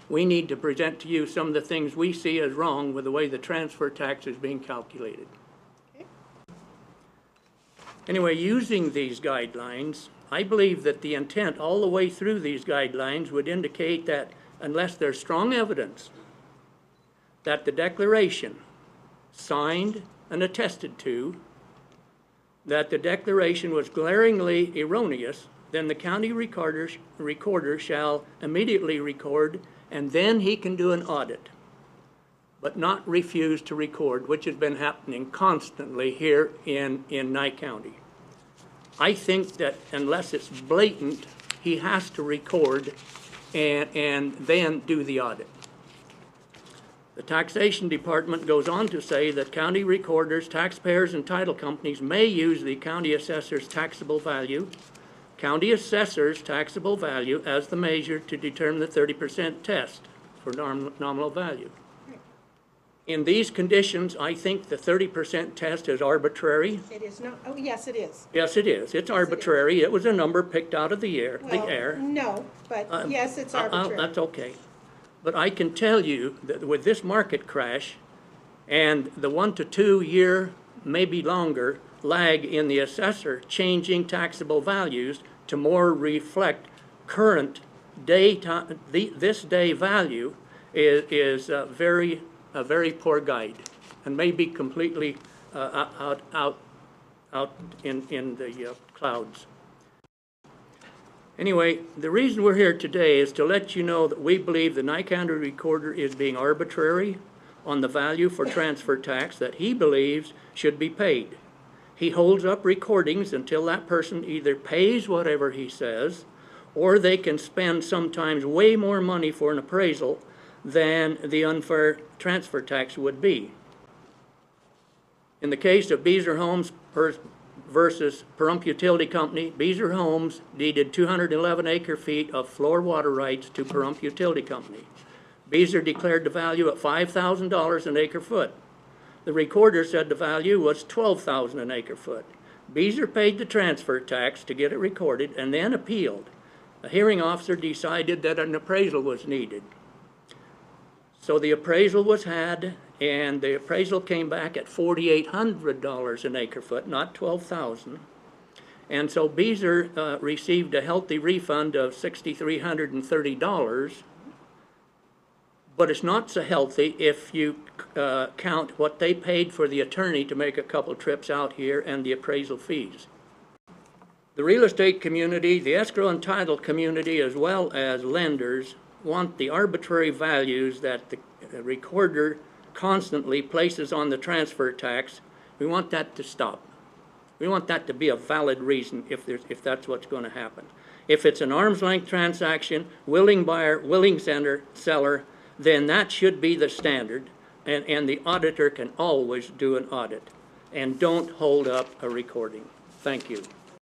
we need to present to you some of the things we see as wrong with the way the transfer tax is being calculated. Okay. Anyway, using these guidelines, I believe that the intent all the way through these guidelines would indicate that unless there's strong evidence that the declaration signed and attested to, that the declaration was glaringly erroneous, then the county recorder shall immediately record, and then he can do an audit, but not refuse to record, which has been happening constantly here in Nye County. I think that unless it's blatant, he has to record and then do the audit. The taxation department goes on to say that county recorders, taxpayers, and title companies may use the county assessor's taxable value, county assessor's taxable value as the measure to determine the 30% test for nominal value. In these conditions, I think the 30% test is arbitrary. It is not. Oh, yes, it is. Yes, it is. It's arbitrary. It was a number picked out of the air. Well, no, but yes, it's arbitrary. That's okay. But I can tell you that with this market crash and the 1 to 2 year, maybe longer, lag in the assessor changing taxable values to more reflect current day this day value is a very poor guide, and may be completely out in the clouds. Anyway, the reason we're here today is to let you know that we believe the Nye County Recorder is being arbitrary on the value for transfer tax that he believes should be paid. He holds up recordings until that person either pays whatever he says, or they can spend sometimes way more money for an appraisal than the unfair transfer tax would be. In the case of Beezer Homes versus Pahrump Utility Company, Beezer Homes deeded 211 acre-feet of floor water rights to Pahrump Utility Company. Beezer declared the value at $5,000 an acre-foot. The recorder said the value was $12,000 an acre-foot. Beezer paid the transfer tax to get it recorded and then appealed. A hearing officer decided that an appraisal was needed. So the appraisal was had, and the appraisal came back at $4,800 an acre-foot, not $12,000. And so Beezer received a healthy refund of $6,330, but it's not so healthy if you count what they paid for the attorney to make a couple trips out here and the appraisal fees. The real estate community, the escrow and title community, as well as lenders, want the arbitrary values that the recorder constantly places on the transfer tax. We want that to stop. We want that to be a valid reason if that's what's going to happen. If it's an arm's length transaction, willing buyer, willing seller, then that should be the standard, and the auditor can always do an audit. And don't hold up a recording. Thank you.